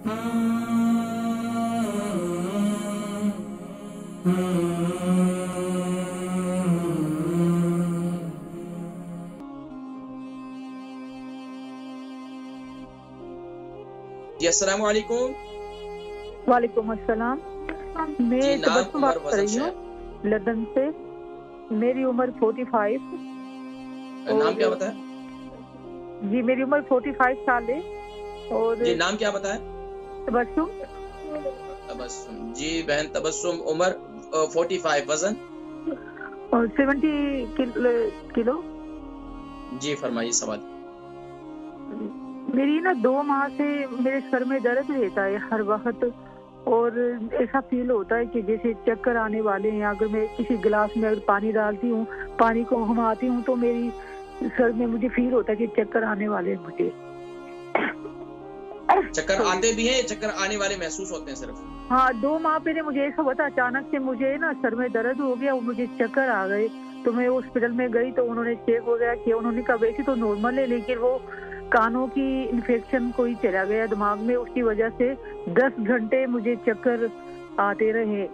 جی السلام علیکم. وعلیکم السلام. میں تبسم بات کر رہی ہوں لندن سے. میری عمر 45. نام کیا بتایا؟ جی میری عمر 45 سال ہے. اور جی نام کیا بتایا؟ تبسم. تبسم. جی بہن تبسم، عمر 45، وزن اور 70 کلو. جی فرمائیے سوال. میری نا 2 ماہ سے میرے سر میں درد رہتا ہے ہر وقت، اور ایسا فیل ہوتا ہے کہ جیسے چکر آنے والے ہیں. اگر میں کسی گلاس میں اگر پانی ڈالتی ہوں، پانی کو گھماتی ہوں، تو میری سر میں مجھے فیل ہوتا ہے کہ چکر آنے والے ہیں مجھے. چکر آتے بھی ہیں، چکر آنے والے محسوس ہوتے ہیں صرف؟ ہاں 2 ماہ پہلے مجھے ایسا ہوا تھا، اچانک سے مجھے نا سر میں درد ہو گیا اور مجھے چکر آ گئے. تو میں ہاسپٹل میں گئی تو انہوں نے چیک وغیرہ کیا. انہوں نے کہا ویسے تو نارمل ہے، لیکن وہ کانوں کی انفیکشن کوئی چلا گیا دماغ میں، اس کی وجہ سے 10 گھنٹے مجھے چکر آتے رہے.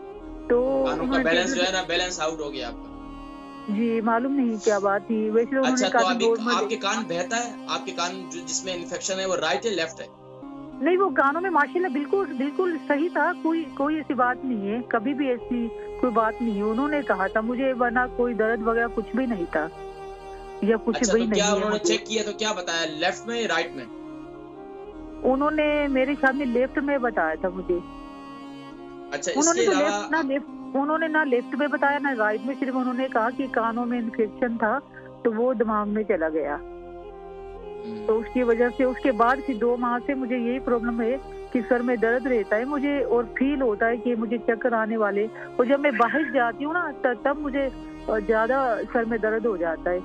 تو کانوں کا بیلنس جو ہے نا، بیلنس آؤٹ ہو گیا آپ کا. جی معلوم نہیں کیا بات تھی. ویسے تو انہوں نے اچھا، کہا تو ابھی نارمل آپ کے کان بہتا ہے؟ آپ کے کان جس میں انفیکشن ہے وہ رائٹ ہے لیفٹ ہے؟ نہیں، وہ کانوں میں ماشاءاللہ بالکل صحیح تھا. کوئی ایسی بات نہیں ہے، کبھی بھی ایسی کوئی بات نہیں ہے. انہوں نے کہا تھا مجھے، ورنہ کوئی درد وغیرہ کچھ بھی نہیں تھا یا کچھ اچھا، بھی تو کیا نہیں ہے انہوں نے مجھے. چیک کیا تو کیا بتایا، لیفٹ میں رائٹ میں؟ انہوں نے میرے خیال میں لیفٹ میں بتایا تھا مجھے. اچھا، اس انہوں نے کے تو علاوہ انہوں نے نہ لیفٹ میں بتایا نہ رائٹ میں. صرف انہوں نے کہا کہ کانوں میں انفیکشن تھا تو وہ دماغ میں چلا گیا. تو اس کی وجہ سے اس کے بعد پھر 2 ماہ سے مجھے یہی پرابلم ہے کہ سر میں درد رہتا ہے مجھے، اور فیل ہوتا ہے کہ مجھے چکر آنے والے. اور جب میں باہر جاتی ہوں نا تب مجھے زیادہ سر میں درد ہو جاتا ہے.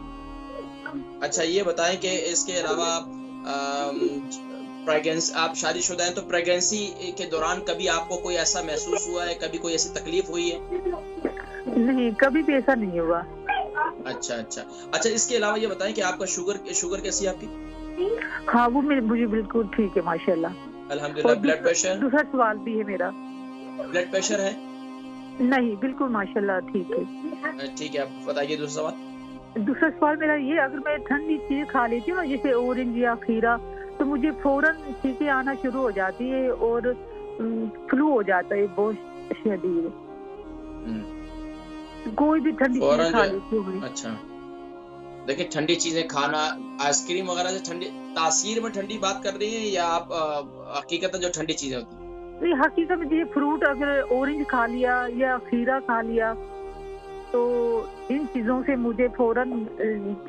اچھا یہ بتائیں کہ اس کے علاوہ آپ شادی شدہ ہیں، تو پریگنسی کے دوران کبھی آپ کو کوئی ایسا محسوس ہوا ہے، کبھی کوئی ایسی تکلیف ہوئی ہے؟ نہیں، کبھی بھی ایسا نہیں ہوا. اچھا اس کے علاوہ یہ بتائیں کہ آپ کا شوگر کیسی ہے آپ کی؟ ہاں وہ مجھے بالکل ٹھیک ہے ماشاءاللہ. الحمدللہ. Blood pressure? دوسرا سوال بھی ہے میرا. بلڈ پریشر ہے؟ نہیں بالکل ماشاءاللہ ٹھیک ہے. ٹھیک ہے، آپ بتائیے دوسرا سوال. دوسرا سوال میرا یہ، اگر میں ٹھنڈی چیز کھا لیتی ہوں نا جیسے اورنج یا کھیرا، تو مجھے فوراً چھینکیں آنا شروع ہو جاتی ہے اور فلو ہو جاتا ہے بہت شدید. کوئی بھی ٹھنڈی چیز کھا لیتی ہوں. اچھا دیکھیں، ٹھنڈی چیزیں کھانا، آئس کریم وغیرہ سے ٹھنڈی تاثیر میں ٹھنڈی بات کر رہی ہیں یا آپ حقیقت جو ٹھنڈی چیزیں ہوتی ہیں؟ حقیقت میں یہ فروٹ اگر اورنج کھا لیا یا کھیرا کھا لیا تو ان چیزوں سے مجھے فوراً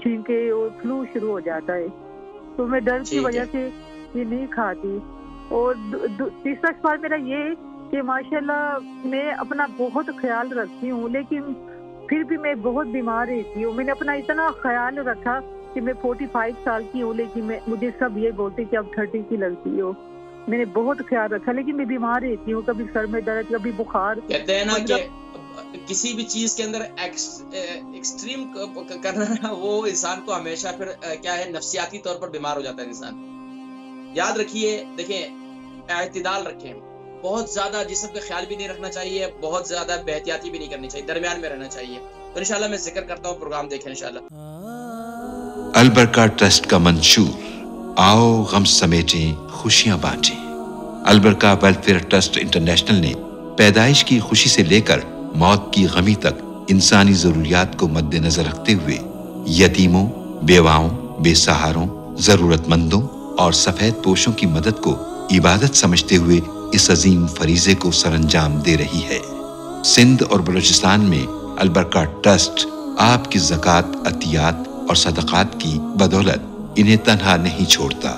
چھینکے اور فلو شروع ہو جاتا ہے. تو میں ڈر کی وجہ سے یہ نہیں کھاتی. اور تیسرا سوال میرا یہ ہے کہ ماشاءاللہ میں اپنا بہت خیال رکھتی ہوں، لیکن پھر بھی میں بہت بیمار رہتی ہوں. میں نے اپنا اتنا خیال رکھا کہ میں 45 سال کی ہوں، لیکن مجھے سب یہ بولتے کہ اب 30 کی لگتی ہو. میں نے بہت خیال رکھا لیکن میں بیمار رہتی ہوں، کبھی سر میں درد، کبھی بخار. کہتے ہیں نا کہ کسی بھی چیز کے اندر ایکسٹریم کرنا وہ انسان کو ہمیشہ پھر کیا ہے، نفسیاتی طور پر بیمار ہو جاتا ہے انسان. یاد رکھیے، دیکھیں اعتدال رکھیں. بہت زیادہ جسم کا خیال بھی نہیں رکھنا چاہیے، بہت زیادہ بے احتیاطی بھی نہیں کرنی چاہیے، درمیان میں رہنا چاہیے. تو انشاءاللہ میں ذکر کرتا ہوں، پروگرام دیکھیں انشاءاللہ. البرکہ ٹرسٹ کا منشور، آؤ غم سمیٹیں خوشیاں بانٹیں. البرکہ ویلفیئر ٹرسٹ انٹرنیشنل نے پیدائش کی خوشی سے لے کر موت کی غمی تک انسانی ضروریات کو مد نظر رکھتے ہوئے یتیموں، بیواؤں، بے سہاروں، ضرورت مندوں اور سفید پوشوں کی مدد کو عبادت سمجھتے ہوئے اس عظیم فریضے کو سر انجام دے رہی ہے. سندھ اور بلوچستان میں البرکہ ٹرسٹ آپ کی زکوٰۃ، عطیات اور صدقات کی بدولت انہیں تنہا نہیں چھوڑتا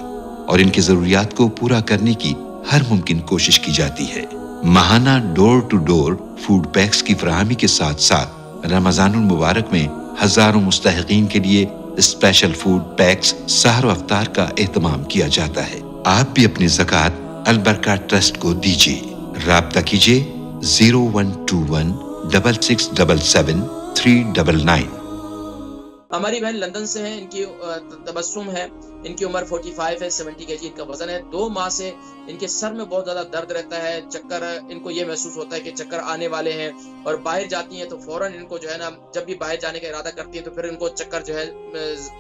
اور ان کی ضروریات کو پورا کرنے کی ہر ممکن کوشش کی جاتی ہے. ماہانہ ڈور ٹو ڈور فوڈ پیکس کی فراہمی کے ساتھ ساتھ رمضان المبارک میں ہزاروں مستحقین کے لیے اسپیشل فوڈ پیکس سحر و افطار کا اہتمام کیا جاتا ہے. آپ بھی اپنی زکوٰۃ البرکہ ٹرسٹ کو دیجیے. رابطہ کیجیے 0121 6677 399. ہماری بہن لندن سے ہیں، ان کی تبسم ہے. ان کی عمر 45 ہے, 70 kg ان کا وزن ہے. 2 ماہ سے ان کے سر میں بہت زیادہ درد رہتا ہے, چکر ان کو یہ محسوس ہوتا ہے کہ چکر آنے والے ہیں, اور باہر جاتی ہیں تو فوراً ان کو جو ہے نا, جب بھی باہر جانے کا ارادہ کرتی ہیں تو پھر ان کو چکر جو ہے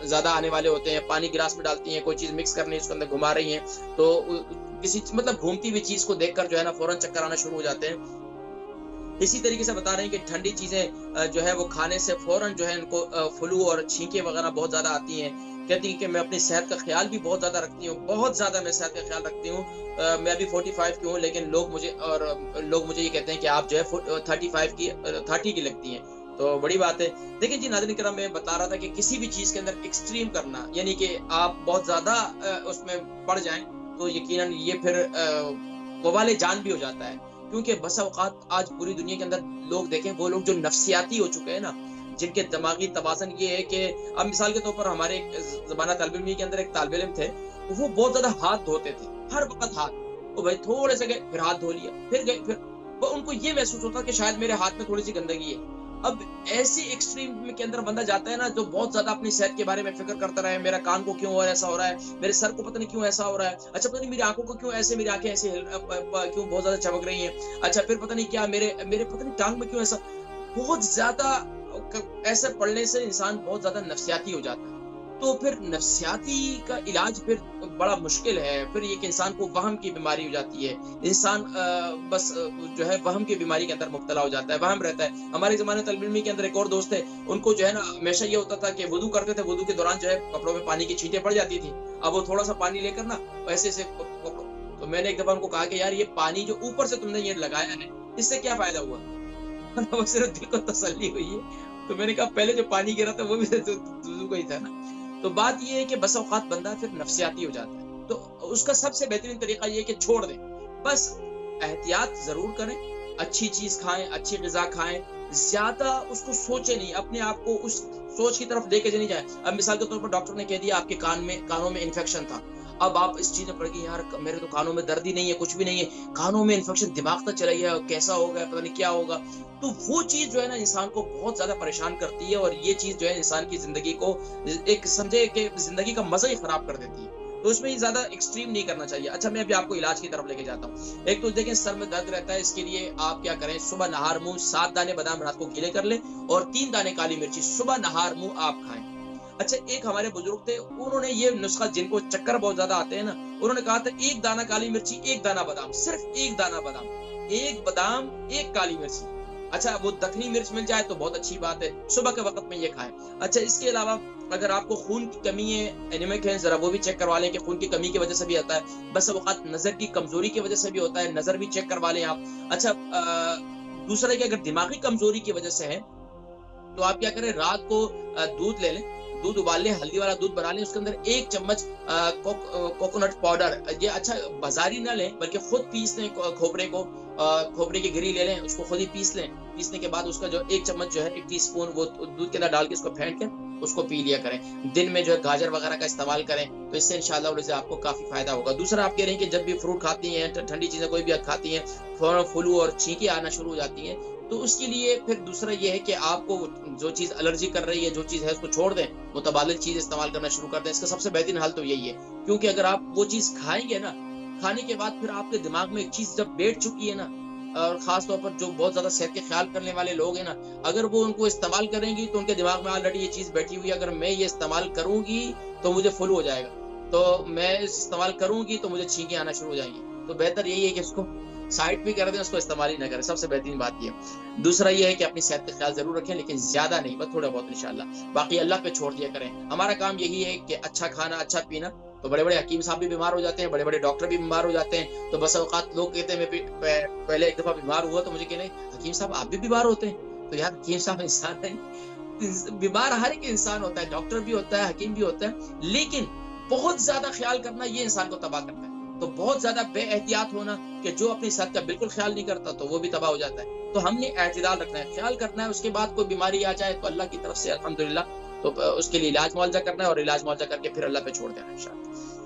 زیادہ آنے والے ہوتے ہیں. پانی گلاس میں ڈالتی ہیں, کوئی چیز مکس کرنی ہے اس کے اندر گھما رہی ہیں تو کسی مطلب گھومتی ہوئی چیز کو دیکھ کر جو ہے نا فوراً چکر آنا شروع ہو جاتے ہیں. اسی طریقے سے بتا رہے ہیں کہ ٹھنڈی چیزیں جو ہے وہ کھانے سے فوراً جو ہے ان کو فلو اور چھینکیں وغیرہ بہت زیادہ آتی ہیں. کہتی ہیں کہ میں اپنی صحت کا خیال بھی بہت زیادہ رکھتی ہوں, بہت زیادہ میں صحت کا خیال رکھتی ہوں. میں ابھی 45 کی ہوں, لیکن لوگ مجھے یہ کہتے ہیں کہ آپ جو ہے 30 کی لگتی ہیں. تو بڑی بات ہے. دیکھیں جی ناظرین کرام, میں بتا رہا تھا کہ کسی بھی چیز کے اندر ایکسٹریم کرنا, یعنی کہ آپ بہت زیادہ اس میں پڑ جائیں تو یقیناً یہ پھر وبال جان بھی ہو جاتا ہے. کیونکہ بسا اوقات آج پوری دنیا کے اندر لوگ دیکھیں, وہ لوگ جو نفسیاتی ہو چکے ہیں نا, جن کے دماغی توازن یہ ہے کہ اب مثال کے طور پر ہمارے زمانہ طالب علم کے اندر ایک طالب علم تھے, وہ بہت زیادہ ہاتھ دھوتے تھے, ہر وقت ہاتھ, وہ بھائی تھوڑے سے گئے پھر ہاتھ دھو لیا, پھر گئے پھر ان کو یہ محسوس ہوتا کہ شاید میرے ہاتھ میں تھوڑی سی گندگی ہے. اب ایسی ایکسٹریم کے اندر بندہ جاتا ہے نا, جو بہت زیادہ اپنی صحت کے بارے میں فکر کرتا رہے, میرا کان کو کیوں ایسا ہو رہا ہے, میرے سر کو پتہ نہیں کیوں ایسا ہو رہا ہے, اچھا پتہ نہیں میری آنکھوں کو کیوں ایسے, میری آنکھیں ایسے کیوں بہت زیادہ چمک رہی ہیں, اچھا پھر پتہ نہیں کیا میرے پتہ نہیں ٹانگ میں کیوں ایسا. بہت زیادہ ایسے پڑھنے سے انسان بہت زیادہ نفسیاتی ہو جاتا ہے. تو پھر نفسیاتی کا علاج پھر بڑا مشکل ہے. پھر یہ کہ انسان کو وہم کی بیماری ہو جاتی ہے, انسان بس جو ہے وہم کی بیماری کے اندر مبتلا ہو جاتا ہے, وہم رہتا ہے. ہمارے زمانے طالب علمی کے اندر ایک اور دوست ہے, ان کو جو ہے نا ہمیشہ یہ ہوتا تھا کہ وضو کرتے تھے, وضو کے دوران جو ہے کپڑوں میں پانی کی چھینٹیں پڑ جاتی تھی. اب وہ تھوڑا سا پانی لے کر نا ایسے سے, تو میں نے ایک دفعہ ان کو کہا کہ یار یہ پانی جو اوپر سے تم نے یہ لگایا ہے, اس سے کیا فائدہ ہوا؟ وہ صرف دل کو تسلی ہوئی ہے. تو میں نے کہا پہلے جو پانی گرا تھا وہ بھی وضو کا ہی تھا نا. تو بات یہ ہے کہ بس اوقات بندہ پھر نفسیاتی ہو جاتا ہے, تو اس کا سب سے بہترین طریقہ یہ ہے کہ چھوڑ دیں. بس احتیاط ضرور کریں, اچھی چیز کھائیں, اچھی غذا کھائیں, زیادہ اس کو سوچیں نہیں, اپنے آپ کو اس سوچ کی طرف لے کے نہیں جائیں. اب مثال کے طور پر ڈاکٹر نے کہہ دیا آپ کے کانوں میں انفیکشن تھا, اب آپ اس چیز میں پڑ گئی یار میرے تو کانوں میں درد ہی نہیں ہے, کچھ بھی نہیں ہے, کانوں میں انفیکشن, دماغ تک چلا گیا, کیسا ہوگا پتہ نہیں کیا ہوگا. تو وہ چیز جو ہے نا انسان کو بہت زیادہ پریشان کرتی ہے, اور یہ چیز جو ہے انسان کی زندگی کو ایک سمجھے کہ زندگی کا مزہ ہی خراب کر دیتی ہے. تو اس میں زیادہ ایکسٹریم نہیں کرنا چاہیے. اچھا میں ابھی آپ کو علاج کی طرف لے کے جاتا ہوں. ایک تو دیکھیں سر میں درد رہتا ہے, اس کے لیے آپ کیا کریں, صبح نہار منہ 7 دانے بادام رات کو گیلے کر لیں, اور 3 دانے کالی مرچی صبح نہار منہ آپ کھائیں. اچھا ایک ہمارے بزرگ تھے, انہوں نے یہ نسخہ, جن کو چکر بہت زیادہ آتے ہیں نا, انہوں نے کہا تھا 1 دانہ کالی مرچی 1 دانہ بادام, صرف 1 دانہ بادام, 1 بادام 1 کالی مرچی. اچھا وہ دکنی مرچ مل جائے تو بہت اچھی بات ہے, صبح کے وقت میں یہ کھائیں. اچھا اس کے علاوہ اگر آپ کو خون کی کمی ہے, اینیمک ہے, ذرا وہ بھی چیک کروا لیں کہ خون کی کمی کی وجہ سے بھی آتا ہے. بس اوقات نظر کی کمزوری کی وجہ سے بھی ہوتا ہے, نظر بھی چیک کروا لیں آپ. اچھا دوسرا کہ اگر دماغی کمزوری کی وجہ سے ہے تو آپ کیا کریں, رات کو دودھ لے لیں, دودھ ابال لیں, ہلدی والا دودھ بنا لیں, اس کے اندر 1 چمچ کوکونٹ پاؤڈر, یہ اچھا بازاری نہ لیں بلکہ خود پیس لیں, کھوپرے کی گری لے لیں, اس کو خود ہی پیس لیں. پیسنے کے بعد اس کا جو 1 چمچ جو ہے 1 ٹی سپون وہ دودھ کے اندر ڈال کے اس کو پھینٹ کے اس کو پی لیا کریں. دن میں جو ہے گاجر وغیرہ کا استعمال کریں, تو اس سے انشاءاللہ آپ کو کافی فائدہ ہوگا. دوسرا آپ کہہ رہے ہیں کہ جب بھی فروٹ کھاتی ہیں, ٹھنڈی چیزیں کوئی بھی کھاتی ہیں, فوراً فلو اور چھینکیں آنا شروع ہو جاتی ہیں, تو اس کے لیے پھر دوسرا یہ ہے کہ آپ کو جو چیز الرجی کر رہی ہے, جو چیز ہے اس کو چھوڑ دیں, متبادل چیز استعمال کرنا شروع کر دیں. اس کا سب سے بہترین حل تو یہی ہے, کیونکہ اگر آپ وہ چیز کھائیں گے نا, کھانے کے بعد پھر آپ کے دماغ میں ایک چیز جب بیٹھ چکی ہے نا, اور خاص طور پر جو بہت زیادہ صحت کے خیال کرنے والے لوگ ہیں نا, اگر وہ ان کو استعمال کریں گی تو ان کے دماغ میں آلریڈی یہ چیز بیٹھی ہوئی ہے, اگر میں یہ استعمال کروں گی تو مجھے فلو ہو جائے گا, تو میں استعمال کروں گی تو مجھے چھینکیں آنا شروع ہو جائیں گی. تو بہتر یہی ہے کہ اس کو سائڈ بھی کر دیں, اس کو استعمال ہی نہ کریں. سب سے بہترین بات یہ. دوسرا یہ ہے کہ اپنی صحت کا خیال ضرور رکھیں, لیکن زیادہ نہیں, بس تھوڑا بہت انشاءاللہ. باقی اللہ پہ چھوڑ دیا کریں. ہمارا کام یہی ہے کہ اچھا کھانا, اچھا پینا. تو بڑے بڑے حکیم صاحب بھی بیمار ہو جاتے ہیں, بڑے بڑے ڈاکٹر بھی بیمار ہو جاتے ہیں. تو بس اوقات لوگ کہتے ہیں میں پہلے ایک دفعہ بیمار ہوا تو مجھے کہنے حکیم صاحب آپ بھی بیمار ہوتے ہیں. تو یار حکیم صاحب انسان ہیں, بیمار ہر ایک انسان ہوتا ہے, ڈاکٹر بھی ہوتا ہے, حکیم بھی ہوتا ہے, لیکن بہت زیادہ خیال کرنا یہ انسان کو تباہ کرتا ہے. تو بہت زیادہ بے احتیاط ہونا کہ جو اپنی صحت کا بالکل خیال نہیں کرتا تو وہ بھی تباہ ہو جاتا ہے. تو ہم نے اعتدال رکھنا ہے, خیال کرنا ہے. اس کے بعد کوئی بیماری آ جائے تو اللہ کی طرف سے الحمدللہ تو اس کے لیے علاج معالجہ کرنا ہے, اور علاج معالجہ کر کے پھر اللہ پہ چھوڑ دینا ہے انشاءاللہ.